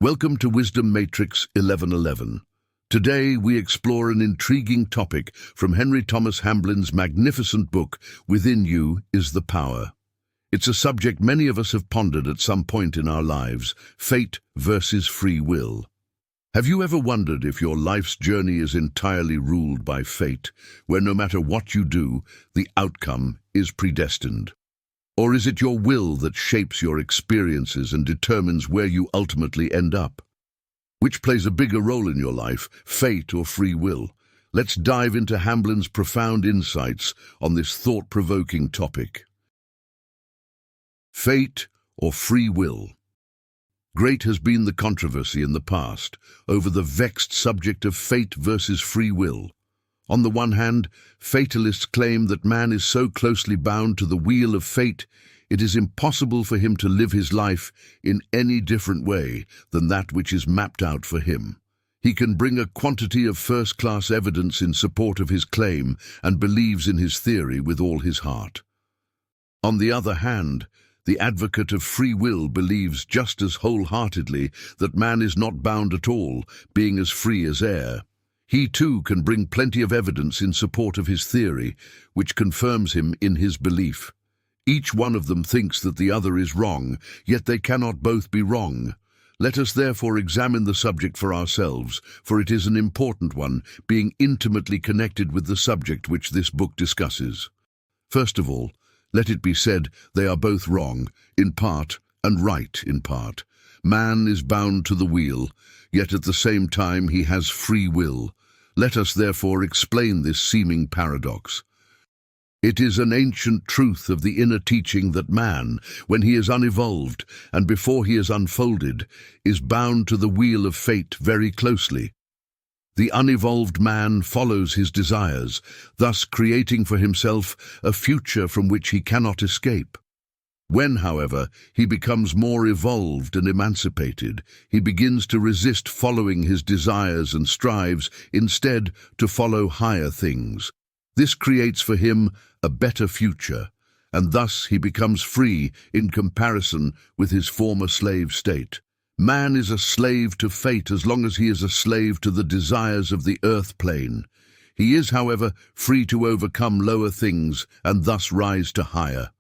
Welcome to Wisdom Matrix 1111. Today we explore an intriguing topic from Henry Thomas Hamblin's magnificent book, Within You is the Power. It's a subject many of us have pondered at some point in our lives: fate versus free will. Have you ever wondered if your life's journey is entirely ruled by fate, where no matter what you do, the outcome is predestined? Or is it your will that shapes your experiences and determines where you ultimately end up? Which plays a bigger role in your life, fate or free will? Let's dive into Hamblin's profound insights on this thought-provoking topic. Fate or free will? Great has been the controversy in the past over the vexed subject of fate versus free will. On the one hand, fatalists claim that man is so closely bound to the wheel of fate, it is impossible for him to live his life in any different way than that which is mapped out for him. He can bring a quantity of first-class evidence in support of his claim and believes in his theory with all his heart. On the other hand, the advocate of free will believes just as wholeheartedly that man is not bound at all, being as free as air. He too can bring plenty of evidence in support of his theory, which confirms him in his belief. Each one of them thinks that the other is wrong, yet they cannot both be wrong. Let us therefore examine the subject for ourselves, for it is an important one, being intimately connected with the subject which this book discusses. First of all, let it be said they are both wrong, in part, and right in part. Man is bound to the wheel, yet at the same time he has free will. Let us therefore explain this seeming paradox. It is an ancient truth of the inner teaching that man, when he is unevolved and before he is unfolded, is bound to the wheel of fate very closely. The unevolved man follows his desires, thus creating for himself a future from which he cannot escape. When, however, he becomes more evolved and emancipated, he begins to resist following his desires and strives instead to follow higher things. This creates for him a better future, and thus he becomes free in comparison with his former slave state. Man is a slave to fate as long as he is a slave to the desires of the earth plane. He is, however, free to overcome lower things and thus rise to higher.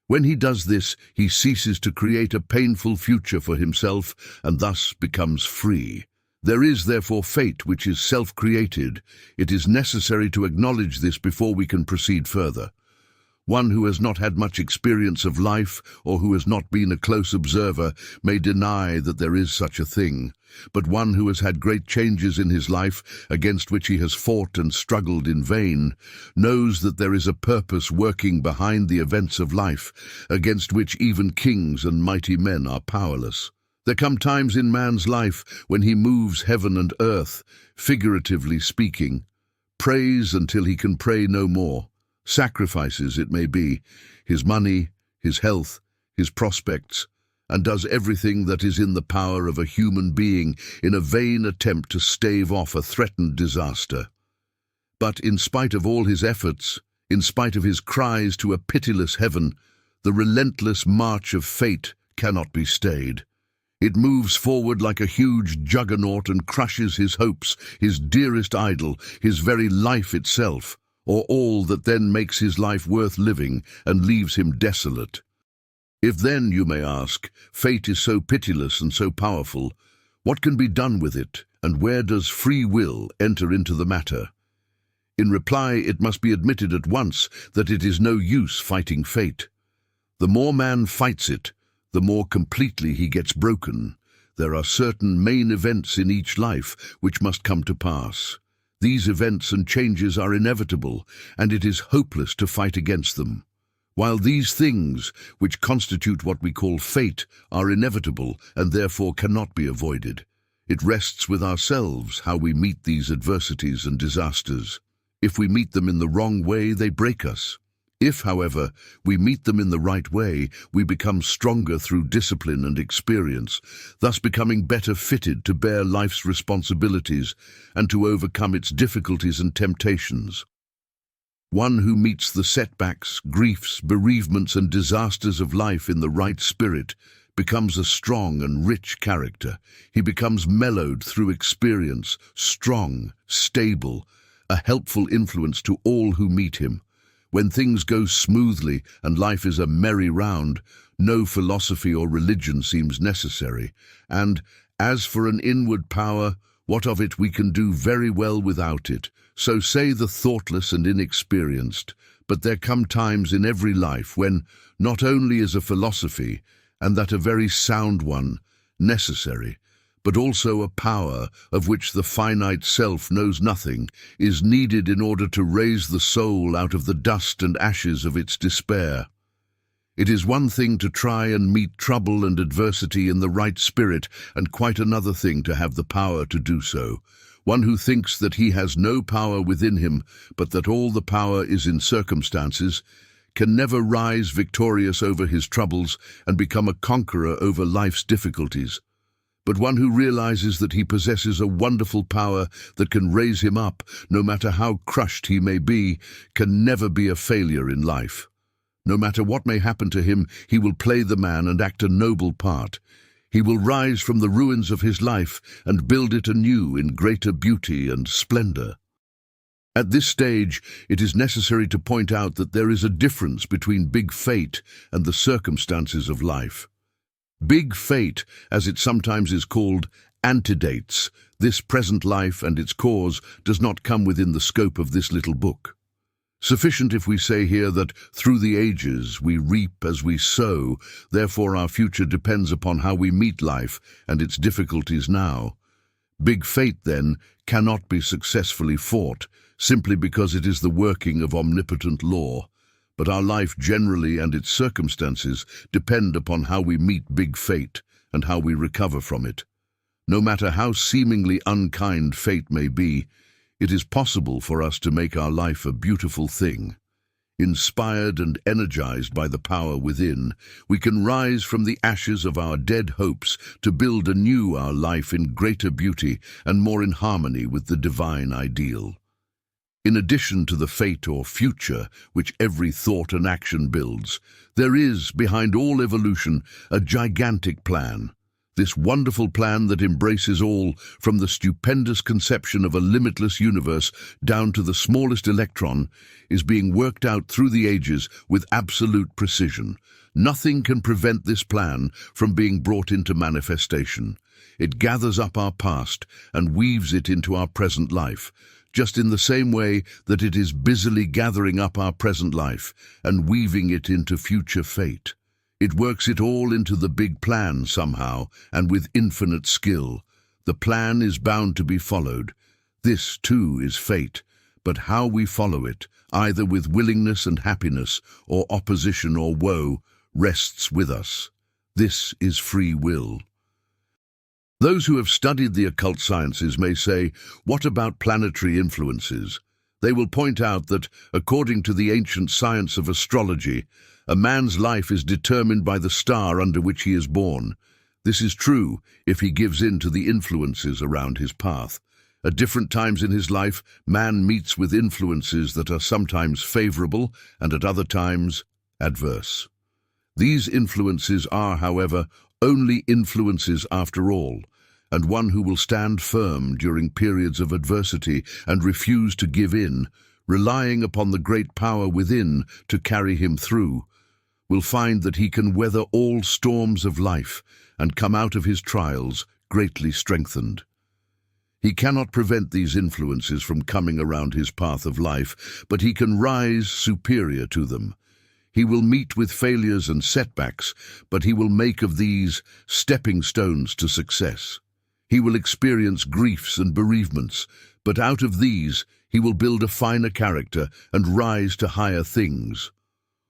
When he does this, he ceases to create a painful future for himself and thus becomes free. There is therefore fate which is self-created. It is necessary to acknowledge this before we can proceed further. One who has not had much experience of life or who has not been a close observer may deny that there is such a thing, but one who has had great changes in his life against which he has fought and struggled in vain knows that there is a purpose working behind the events of life against which even kings and mighty men are powerless. There come times in man's life when he moves heaven and earth, figuratively speaking, prays until he can pray no more, sacrifices, it may be, his money, his health, his prospects, and does everything that is in the power of a human being in a vain attempt to stave off a threatened disaster. But in spite of all his efforts, in spite of his cries to a pitiless heaven, the relentless march of fate cannot be stayed. It moves forward like a huge juggernaut and crushes his hopes, his dearest idol, his very life itself, or all that then makes his life worth living and leaves him desolate. If then, you may ask, fate is so pitiless and so powerful, what can be done with it, and where does free will enter into the matter? In reply, it must be admitted at once that it is no use fighting fate. The more man fights it, the more completely he gets broken. There are certain main events in each life which must come to pass. These events and changes are inevitable, and it is hopeless to fight against them. While these things, which constitute what we call fate, are inevitable and therefore cannot be avoided, it rests with ourselves how we meet these adversities and disasters. If we meet them in the wrong way, they break us. If, however, we meet them in the right way, we become stronger through discipline and experience, thus becoming better fitted to bear life's responsibilities and to overcome its difficulties and temptations. One who meets the setbacks, griefs, bereavements, and disasters of life in the right spirit becomes a strong and rich character. He becomes mellowed through experience, strong, stable, a helpful influence to all who meet him. When things go smoothly and life is a merry round, no philosophy or religion seems necessary. And, as for an inward power, what of it we can do very well without it. So say the thoughtless and inexperienced, but there come times in every life when not only is a philosophy, and that a very sound one, necessary, but also a power of which the finite self knows nothing, is needed in order to raise the soul out of the dust and ashes of its despair. It is one thing to try and meet trouble and adversity in the right spirit, and quite another thing to have the power to do so. One who thinks that he has no power within him, but that all the power is in circumstances, can never rise victorious over his troubles and become a conqueror over life's difficulties. But one who realizes that he possesses a wonderful power that can raise him up, no matter how crushed he may be, can never be a failure in life. No matter what may happen to him, he will play the man and act a noble part. He will rise from the ruins of his life and build it anew in greater beauty and splendor. At this stage, it is necessary to point out that there is a difference between big fate and the circumstances of life. Big fate, as it sometimes is called, antedates this present life, and its cause does not come within the scope of this little book. Sufficient if we say here that through the ages we reap as we sow, therefore our future depends upon how we meet life and its difficulties now. Big fate, then, cannot be successfully fought, simply because it is the working of omnipotent law. But our life generally and its circumstances depend upon how we meet big fate and how we recover from it. No matter how seemingly unkind fate may be, it is possible for us to make our life a beautiful thing. Inspired and energized by the power within, we can rise from the ashes of our dead hopes to build anew our life in greater beauty and more in harmony with the divine ideal. In addition to the fate or future which every thought and action builds, there is, behind all evolution, a gigantic plan. This wonderful plan that embraces all, from the stupendous conception of a limitless universe down to the smallest electron, is being worked out through the ages with absolute precision. Nothing can prevent this plan from being brought into manifestation. It gathers up our past and weaves it into our present life, just in the same way that it is busily gathering up our present life and weaving it into future fate. It works it all into the big plan somehow, and with infinite skill. The plan is bound to be followed. This, too, is fate, but how we follow it, either with willingness and happiness, or opposition or woe, rests with us. This is free will. Those who have studied the occult sciences may say, what about planetary influences? They will point out that, according to the ancient science of astrology, a man's life is determined by the star under which he is born. This is true if he gives in to the influences around his path. At different times in his life, man meets with influences that are sometimes favorable and at other times adverse. These influences are, however, only influences after all, and one who will stand firm during periods of adversity and refuse to give in, relying upon the great power within to carry him through, will find that he can weather all storms of life and come out of his trials greatly strengthened. He cannot prevent these influences from coming around his path of life, but he can rise superior to them. He will meet with failures and setbacks, but he will make of these stepping stones to success. He will experience griefs and bereavements, but out of these he will build a finer character and rise to higher things.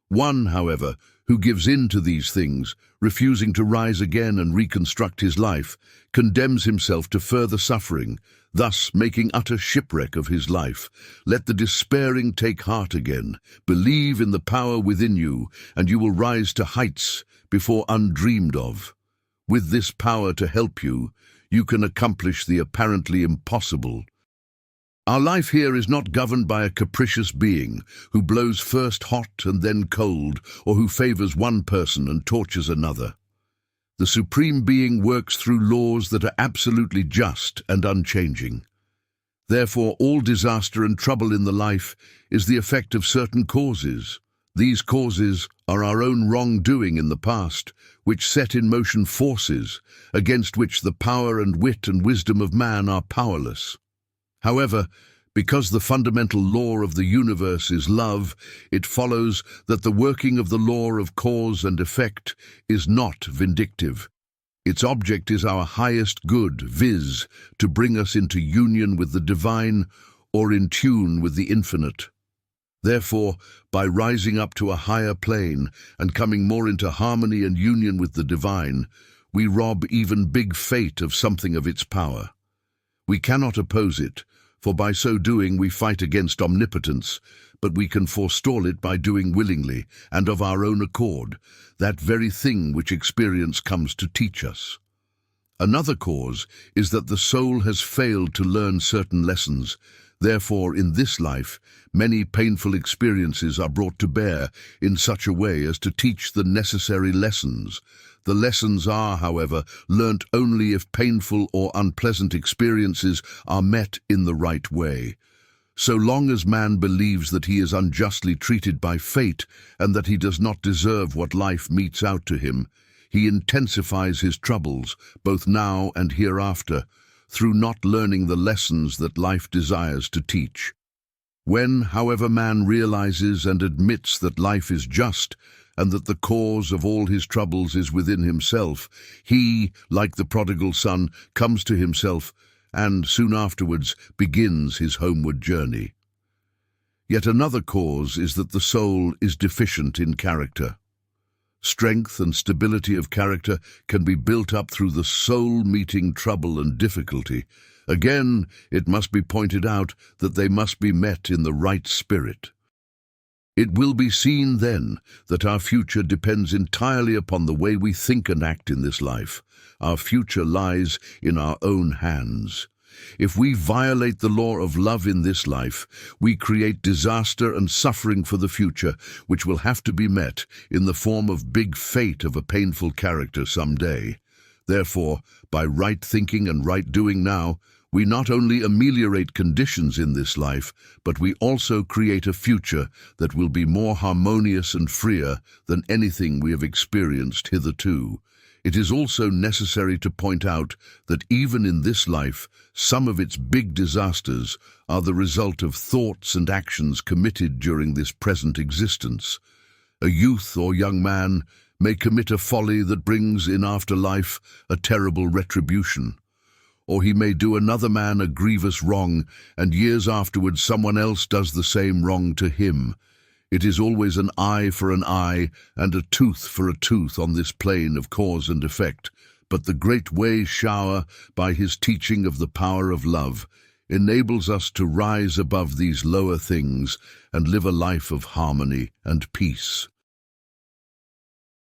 One, however, who gives in to these things, refusing to rise again and reconstruct his life, condemns himself to further suffering, thus making utter shipwreck of his life. Let the despairing take heart again. Believe in the power within you, and you will rise to heights before undreamed of. With this power to help you, you can accomplish the apparently impossible. Our life here is not governed by a capricious being who blows first hot and then cold, or who favors one person and tortures another. The Supreme Being works through laws that are absolutely just and unchanging. Therefore, all disaster and trouble in the life is the effect of certain causes. These causes are our own wrongdoing in the past, which set in motion forces against which the power and wit and wisdom of man are powerless. However, because the fundamental law of the universe is love, it follows that the working of the law of cause and effect is not vindictive. Its object is our highest good, viz., to bring us into union with the divine or in tune with the infinite. Therefore, by rising up to a higher plane and coming more into harmony and union with the divine, we rob even big fate of something of its power. We cannot oppose it, for by so doing we fight against omnipotence, but we can forestall it by doing willingly and of our own accord that very thing which experience comes to teach us. Another cause is that the soul has failed to learn certain lessons. Therefore, in this life, many painful experiences are brought to bear in such a way as to teach the necessary lessons. The lessons are, however, learnt only if painful or unpleasant experiences are met in the right way. So long as man believes that he is unjustly treated by fate and that he does not deserve what life metes out to him, he intensifies his troubles, both now and hereafter, through not learning the lessons that life desires to teach. When, however, man realizes and admits that life is just and that the cause of all his troubles is within himself, he, like the prodigal son, comes to himself and, soon afterwards, begins his homeward journey. Yet another cause is that the soul is deficient in character. Strength and stability of character can be built up through the soul meeting trouble and difficulty. Again, it must be pointed out that they must be met in the right spirit. It will be seen then that our future depends entirely upon the way we think and act in this life. Our future lies in our own hands. If we violate the law of love in this life, we create disaster and suffering for the future, which will have to be met in the form of big fate of a painful character someday. Therefore, by right thinking and right doing now, we not only ameliorate conditions in this life, but we also create a future that will be more harmonious and freer than anything we have experienced hitherto. It is also necessary to point out that even in this life, some of its big disasters are the result of thoughts and actions committed during this present existence. A youth or young man may commit a folly that brings in after life a terrible retribution. Or he may do another man a grievous wrong, and years afterwards someone else does the same wrong to him. It is always an eye for an eye and a tooth for a tooth on this plane of cause and effect, but the great way shower, by his teaching of the power of love, enables us to rise above these lower things and live a life of harmony and peace.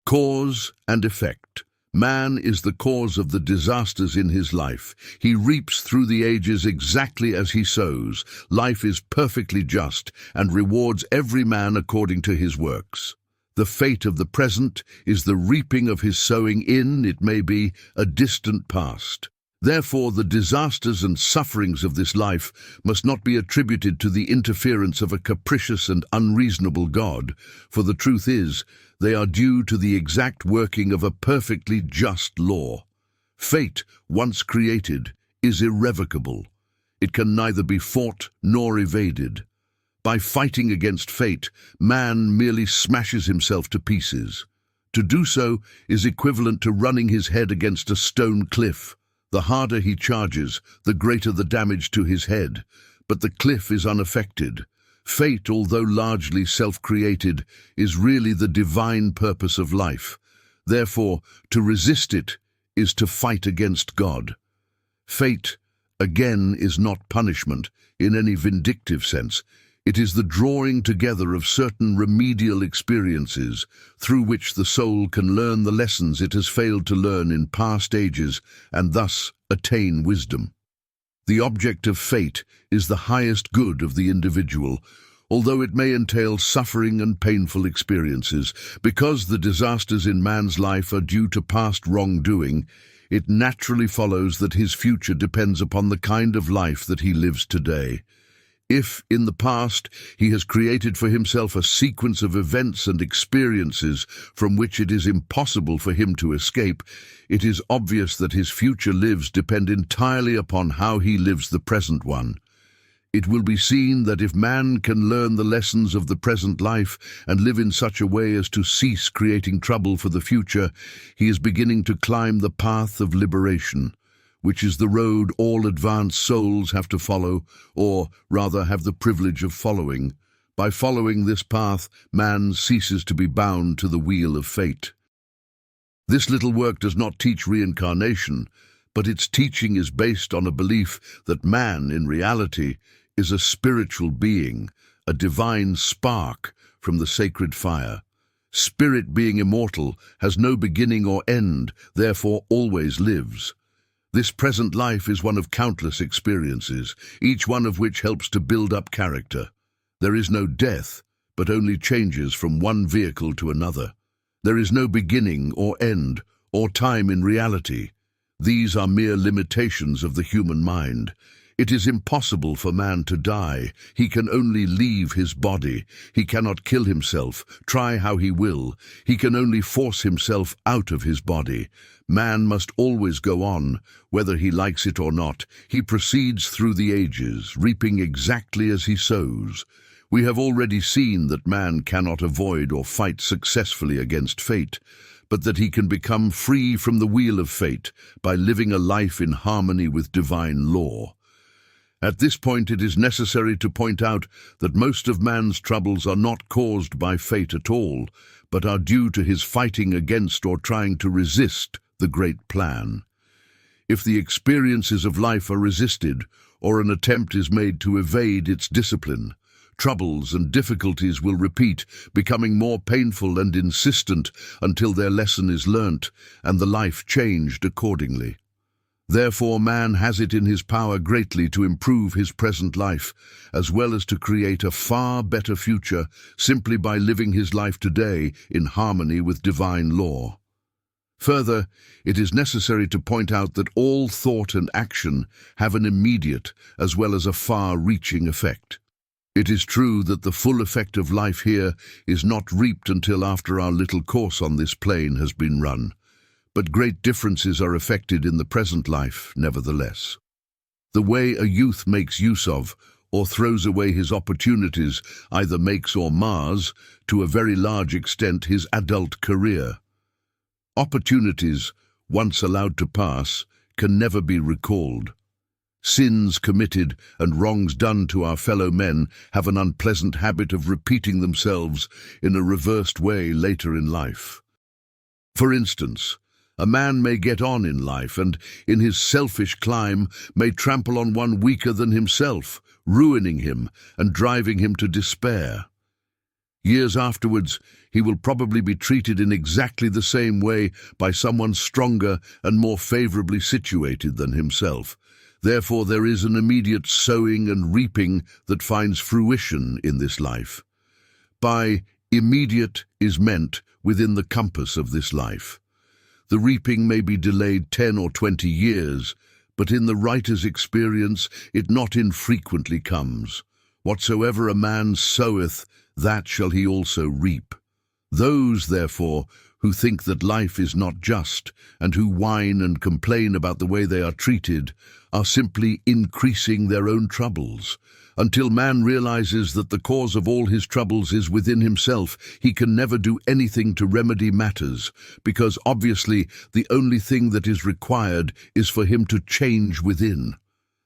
Cause and effect. Man is the cause of the disasters in his life. He reaps through the ages exactly as he sows. Life is perfectly just and rewards every man according to his works. The fate of the present is the reaping of his sowing in, it may be, a distant past. Therefore, the disasters and sufferings of this life must not be attributed to the interference of a capricious and unreasonable God, for the truth is, they are due to the exact working of a perfectly just law. Fate, once created, is irrevocable. It can neither be fought nor evaded. By fighting against fate, man merely smashes himself to pieces. To do so is equivalent to running his head against a stone cliff. The harder he charges, the greater the damage to his head, but the cliff is unaffected. Fate, although largely self-created, is really the divine purpose of life. Therefore, to resist it is to fight against God. Fate, again, is not punishment in any vindictive sense. It is the drawing together of certain remedial experiences through which the soul can learn the lessons it has failed to learn in past ages and thus attain wisdom. The object of fate is the highest good of the individual, although it may entail suffering and painful experiences. Because the disasters in man's life are due to past wrongdoing, it naturally follows that his future depends upon the kind of life that he lives today. If, in the past, he has created for himself a sequence of events and experiences from which it is impossible for him to escape, it is obvious that his future lives depend entirely upon how he lives the present one. It will be seen that if man can learn the lessons of the present life and live in such a way as to cease creating trouble for the future, he is beginning to climb the path of liberation, which is the road all advanced souls have to follow, or rather have the privilege of following. By following this path, man ceases to be bound to the wheel of fate. This little work does not teach reincarnation, but its teaching is based on a belief that man, in reality, is a spiritual being, a divine spark from the sacred fire. Spirit, being immortal, has no beginning or end, therefore always lives. This present life is one of countless experiences, each one of which helps to build up character. There is no death, but only changes from one vehicle to another. There is no beginning or end, or time in reality. These are mere limitations of the human mind. It is impossible for man to die. He can only leave his body. He cannot kill himself, try how he will. He can only force himself out of his body. Man must always go on, whether he likes it or not. He proceeds through the ages, reaping exactly as he sows. We have already seen that man cannot avoid or fight successfully against fate, but that he can become free from the wheel of fate by living a life in harmony with divine law. At this point, it is necessary to point out that most of man's troubles are not caused by fate at all, but are due to his fighting against or trying to resist the great plan. If the experiences of life are resisted, or an attempt is made to evade its discipline, troubles and difficulties will repeat, becoming more painful and insistent until their lesson is learnt and the life changed accordingly. Therefore, man has it in his power greatly to improve his present life, as well as to create a far better future simply by living his life today in harmony with divine law. Further, it is necessary to point out that all thought and action have an immediate as well as a far-reaching effect. It is true that the full effect of life here is not reaped until after our little course on this plane has been run, but great differences are effected in the present life, nevertheless. The way a youth makes use of, or throws away his opportunities, either makes or mars, to a very large extent, his adult career. Opportunities, once allowed to pass, can never be recalled. Sins committed and wrongs done to our fellow men have an unpleasant habit of repeating themselves in a reversed way later in life. For instance, a man may get on in life and, in his selfish climb, may trample on one weaker than himself, ruining him and driving him to despair. Years afterwards, he will probably be treated in exactly the same way by someone stronger and more favorably situated than himself. Therefore, there is an immediate sowing and reaping that finds fruition in this life. By immediate is meant within the compass of this life. The reaping may be delayed 10 or 20 years, but in the writer's experience it not infrequently comes. Whatsoever a man soweth, that shall he also reap. Those, therefore, who think that life is not just, and who whine and complain about the way they are treated, are simply increasing their own troubles. Until man realizes that the cause of all his troubles is within himself, he can never do anything to remedy matters, because obviously the only thing that is required is for him to change within.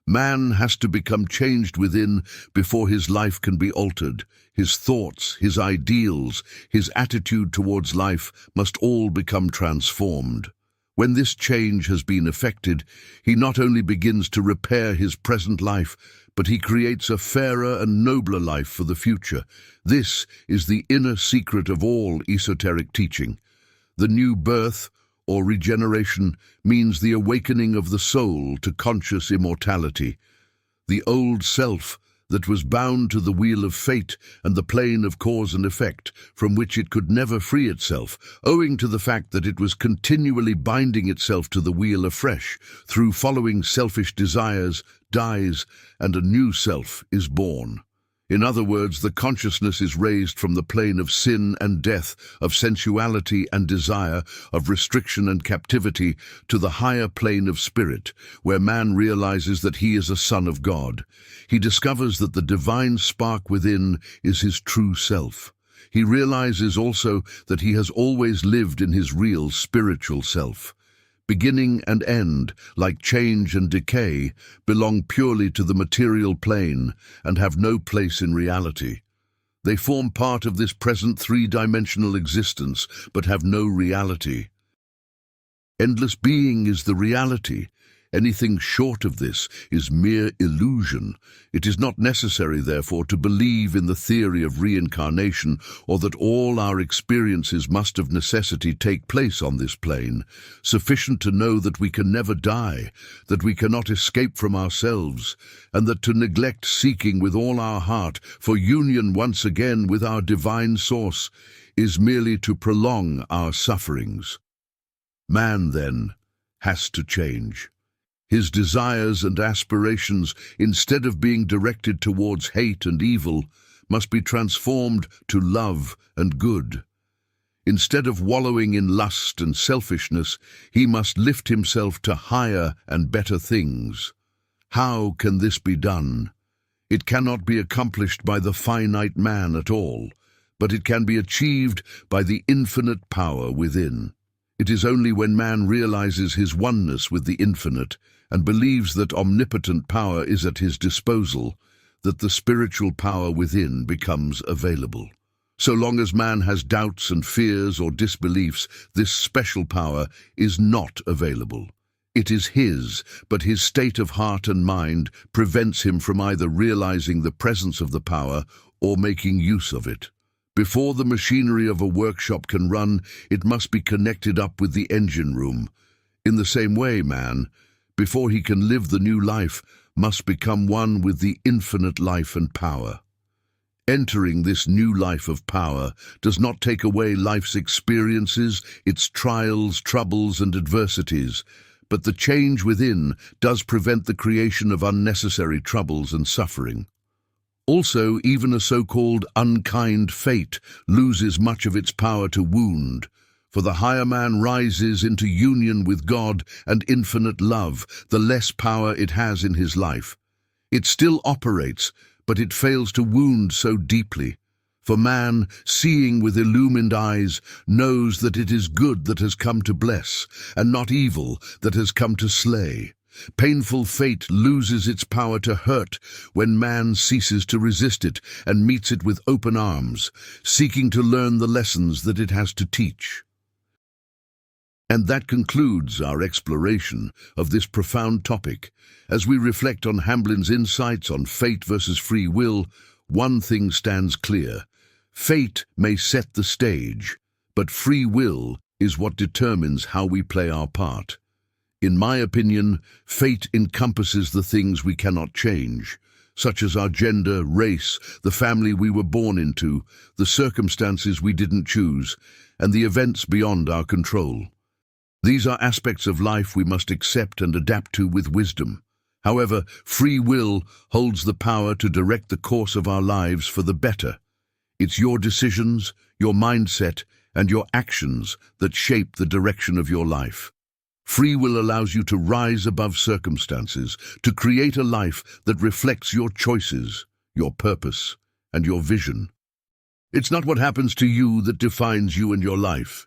Man has to become changed within before his life can be altered. His thoughts, his ideals, his attitude towards life must all become transformed. When this change has been effected, he not only begins to repair his present life, but he creates a fairer and nobler life for the future. This is the inner secret of all esoteric teaching. The new birth, or regeneration, means the awakening of the soul to conscious immortality. The old self, that was bound to the wheel of fate and the plane of cause and effect, from which it could never free itself, owing to the fact that it was continually binding itself to the wheel afresh, through following selfish desires, dies, and a new self is born. In other words, the consciousness is raised from the plane of sin and death, of sensuality and desire, of restriction and captivity, to the higher plane of spirit, where man realizes that he is a son of God. He discovers that the divine spark within is his true self. He realizes also that he has always lived in his real spiritual self. Beginning and end, like change and decay, belong purely to the material plane and have no place in reality. They form part of this present three-dimensional existence, but have no reality. Endless being is the reality. Anything short of this is mere illusion. It is not necessary, therefore, to believe in the theory of reincarnation or that all our experiences must of necessity take place on this plane. Sufficient to know that we can never die, that we cannot escape from ourselves, and that to neglect seeking with all our heart for union once again with our divine source is merely to prolong our sufferings. Man, then, has to change. His desires and aspirations, instead of being directed towards hate and evil, must be transformed to love and good. Instead of wallowing in lust and selfishness, he must lift himself to higher and better things. How can this be done? It cannot be accomplished by the finite man at all, but it can be achieved by the infinite power within. It is only when man realizes his oneness with the infinite and believes that omnipotent power is at his disposal, that the spiritual power within becomes available. So long as man has doubts and fears or disbeliefs, this special power is not available. It is his, but his state of heart and mind prevents him from either realizing the presence of the power or making use of it. Before the machinery of a workshop can run, it must be connected up with the engine room. In the same way, man, before he can live the new life, must become one with the infinite life and power. Entering this new life of power does not take away life's experiences, its trials, troubles, and adversities, but the change within does prevent the creation of unnecessary troubles and suffering. Also, even a so-called unkind fate loses much of its power to wound, for the higher man rises into union with God and infinite love, the less power it has in his life. It still operates, but it fails to wound so deeply. For man, seeing with illumined eyes, knows that it is good that has come to bless, and not evil that has come to slay. Painful fate loses its power to hurt when man ceases to resist it and meets it with open arms, seeking to learn the lessons that it has to teach. And that concludes our exploration of this profound topic. As we reflect on Hamblin's insights on fate versus free will, one thing stands clear. Fate may set the stage, but free will is what determines how we play our part. In my opinion, fate encompasses the things we cannot change, such as our gender, race, the family we were born into, the circumstances we didn't choose, and the events beyond our control. These are aspects of life we must accept and adapt to with wisdom. However, free will holds the power to direct the course of our lives for the better. It's your decisions, your mindset, and your actions that shape the direction of your life. Free will allows you to rise above circumstances, to create a life that reflects your choices, your purpose, and your vision. It's not what happens to you that defines you and your life.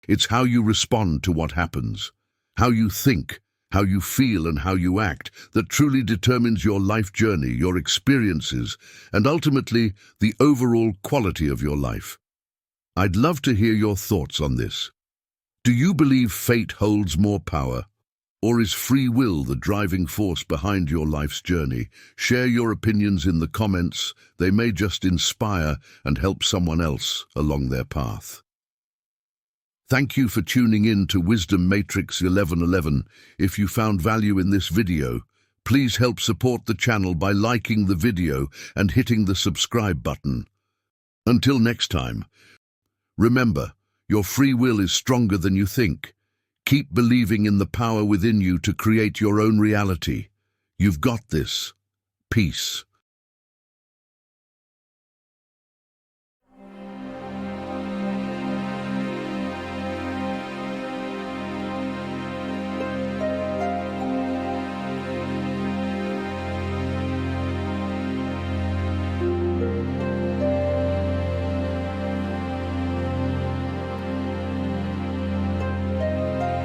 It's how you respond to what happens, how you think, how you feel, and how you act that truly determines your life journey, your experiences, and ultimately the overall quality of your life. I'd love to hear your thoughts on this. Do you believe fate holds more power, or is free will the driving force behind your life's journey? Share your opinions in the comments. They may just inspire and help someone else along their path. Thank you for tuning in to Wisdom Matrix 1111. If you found value in this video, Please help support the channel by liking the video and hitting the subscribe button. Until next time, remember, your free will is stronger than you think. Keep believing in the power within you to create your own reality. You've got this. Peace.